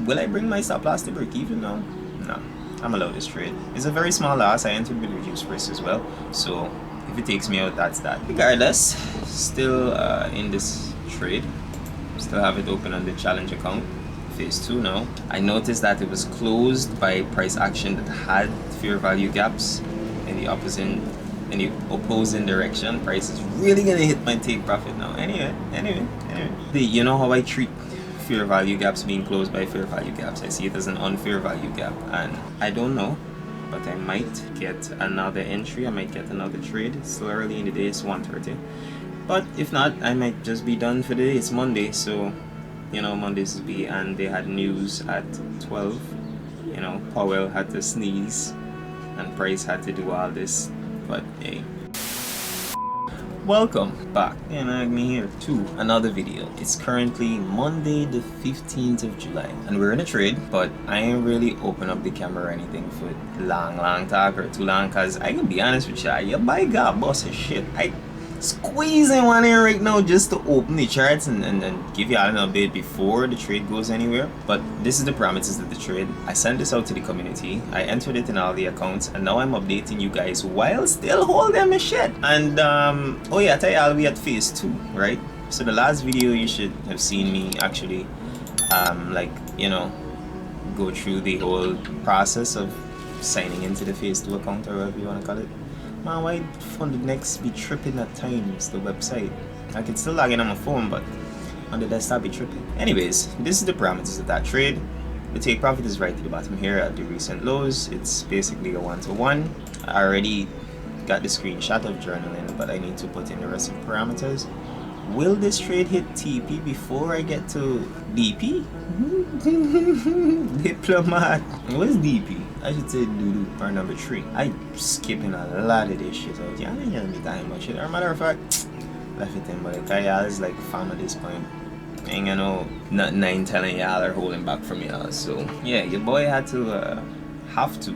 Will I bring my stop loss to break even now? No, I'm allowed this trade. It's a very small loss. I entered with reduced risk as well, so if it takes me out, that's that. Regardless, still in this trade, still have it open on the challenge account. Phase 2 now. I noticed that it was closed by price action that had fair value gaps in the opposing direction. Price is really gonna hit my take profit now. Anyway. You know how I treat fair value gaps being closed by fair value gaps? I see it as an unfair value gap, and I don't know, but I might get another entry. I might get another trade. It's still early in the day. It's 1:30, but if not, I might just be done for the day. It's Monday, so you know, Mondays be, and they had news at 12. You know, Powell had to sneeze and Price had to do all this, but hey. Welcome back, and I'm here to another video. It's currently Monday the 15th of July and we're in a trade, but I ain't really open up the camera or anything for long talk or too long, cause I can be honest with you, your boy got boss of shit. I squeezing one in right now just to open the charts and give you all an update before the trade goes anywhere. But this is the parameters of the trade. I sent this out to the community, I entered it in all the accounts, and now I'm updating you guys while still holding my shit. And oh yeah, I tell y'all, we at phase 2, right? So the last video you should have seen me actually like, you know, go through the whole process of signing into the phase 2 account, or whatever you want to call it. Man, why Funded Next be tripping at times, the website? I can still log in on my phone, but on the desktop be tripping. Anyways, this is the parameters of that trade. The take profit is right to the bottom here at the recent lows. It's basically a 1-to-1. I already got the screenshot of journaling, but I need to put in the rest of the parameters. Will this trade hit TP before I get to DP? Diplomat. What's DP? I should say Doodoo or number 3. I'm skipping a lot of this shit out. Yeah, I ain't gonna be talking about shit. As a matter of fact, left it in, but y'all is like fam at this point. I ain't gonna know nothing I ain't telling y'all or holding back from y'all. So yeah, your boy had to have to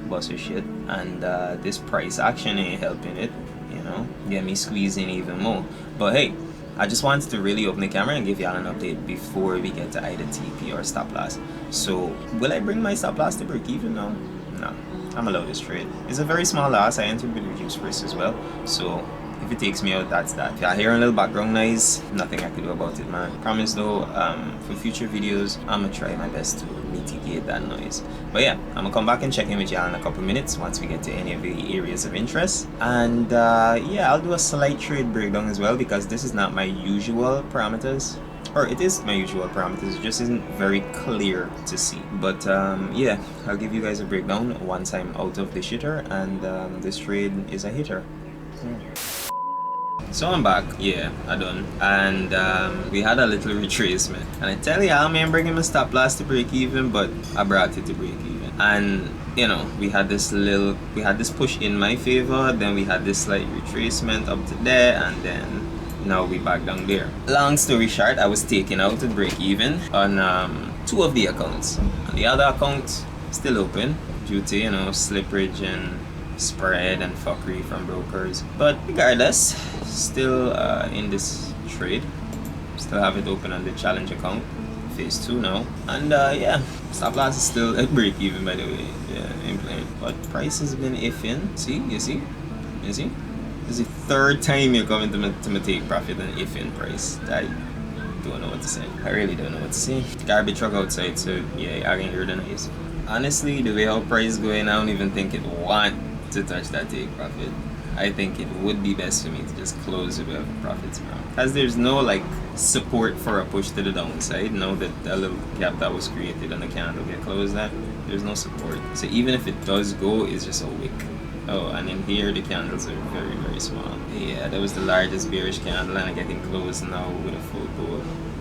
bust his shit, and this price action ain't helping it, you know, get me squeezing even more. But hey, I just wanted to really open the camera and give y'all an update before we get to either TP or stop loss. So will I bring my stop loss to break even now? No, I'm allowed this trade. It's a very small loss. I entered with reduced risk as well, so if it takes me out, that's that. If y'all hear a little background noise, nothing I can do about it, man. Promise though, for future videos, I'm gonna try my best to mitigate that noise. But yeah, I'm gonna come back and check in with y'all in a couple minutes once we get to any of the areas of interest. And yeah, I'll do a slight trade breakdown as well, because this is not my usual parameters. Or it is my usual parameters, it just isn't very clear to see. But yeah, I'll give you guys a breakdown once I'm out of the shitter, and this trade is a hitter. So I'm back, yeah, I done, and we had a little retracement, and I tell you, I'm bringing my stop loss to break even, but I brought it to break even. And you know, we had this push in my favor, then we had this slight retracement up to there, and then now we back down there. Long story short, I was taken out to break even on 2 of the accounts. On the other account, still open due to, you know, slippage and spread and fuckery from brokers. But regardless, still in this trade, still have it open on the challenge account. Phase 2 now, and yeah, stop loss is still at break even, by the way. Yeah, ain't playing, but price has been iffing. See, you see this is the 3rd time you're coming to me take profit and iffing price. I don't know what to say. I really don't know what to say. Garbage truck outside, so yeah, I can hear the noise. Honestly, the way how price is going, I don't even think it want to touch that take profit. I think it would be best for me to just close it with profits now, as there's no like support for a push to the downside. Now that the little gap that was created on the candle get closed at, there's no support. So even if it does go, it's just a wick. Oh, and in here the candles are very small. Yeah, that was the largest bearish candle, and I'm getting closed now with a full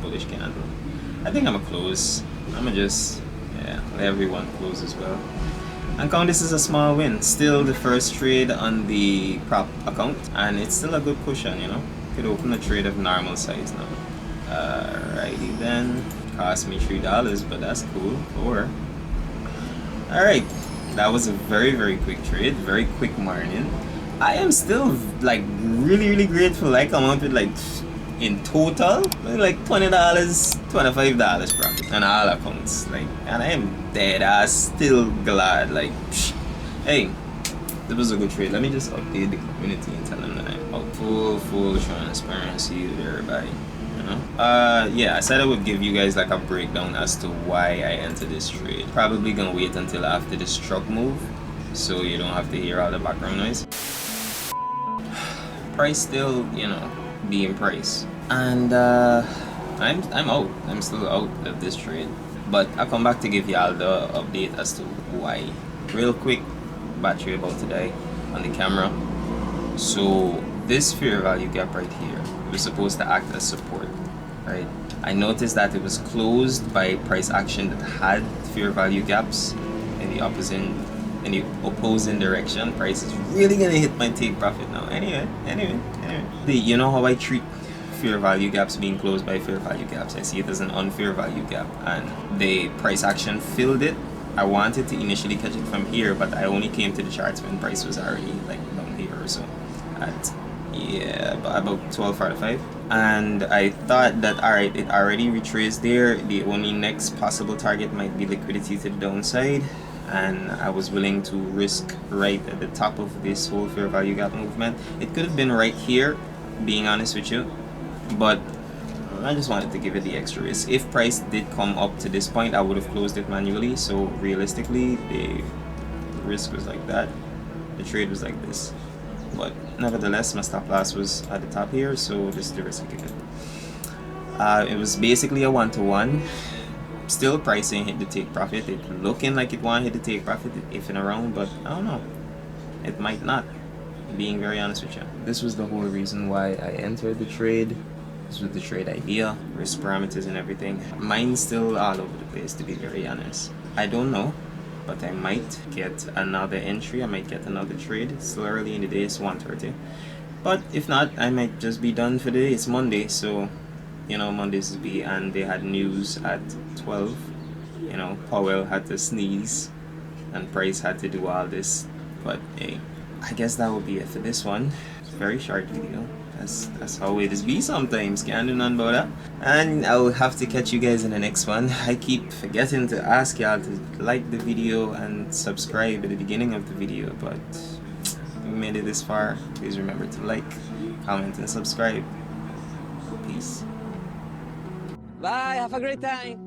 bullish candle. I think I'm gonna close. I'm gonna just, yeah, let everyone close as well. And count this is a small win. Still the first trade on the prop account, and it's still a good cushion, you know. Could open a trade of normal size now. Alrighty then. Cost me $3, but that's cool. 4. Alright. That was a very quick trade, very quick morning. I am still like really grateful. I come out with like in total, like $20, $25 profit on all accounts. Like, and I am dead ass still glad. Like, hey, it was a good trade. Let me just update the community and tell them that I'm out. Full transparency with everybody. You know? Yeah, I said I would give you guys like a breakdown as to why I entered this trade. Probably gonna wait until after this truck move, so you don't have to hear all the background noise. Price still, you know, being priced, and I'm out. I'm still out of this trade, but I'll come back to give y'all the update as to why. Real quick, battery about to die on the camera. So this fair value gap right here was supposed to act as support, right? I noticed that it was closed by price action that had fair value gaps in the opposing direction. Price is really gonna hit my take profit now. Anyway. You know how I treat fair value gaps being closed by fair value gaps? I see it as an unfair value gap, and the price action filled it. I wanted to initially catch it from here, but I only came to the charts when price was already like down here or so at about 12.45, and I thought that alright, it already retraced there. The only next possible target might be liquidity to the downside, and I was willing to risk right at the top of this whole fair value gap movement. It could have been right here, being honest with you, but I just wanted to give it the extra risk. If price did come up to this point, I would have closed it manually. So realistically, the risk was like that. The trade was like this. But nevertheless, my stop loss was at the top here, so this is the risk I took. It was basically a 1-to-1. Still pricing hit the take profit. It looking like it want to hit the take profit if and around, but I don't know. It might not. Being very honest with you. This was the whole reason why I entered the trade. This was the trade idea, risk parameters and everything. Mine's still all over the place, to be very honest. I don't know, but I might get another entry. I might get another trade. It's still early in the day, it's 1:30. But if not, I might just be done for the day. It's Monday, so you know, Mondays will be, and they had news at 12. You know, Powell had to sneeze and Price had to do all this. But hey, I guess that will be it for this one. It's a very short video. That's how it is be sometimes. Can't do nothing about that. And I will have to catch you guys in the next one. I keep forgetting to ask y'all to like the video and subscribe at the beginning of the video, but if you made it this far, please remember to like, comment, and subscribe. Peace. Bye, have a great time.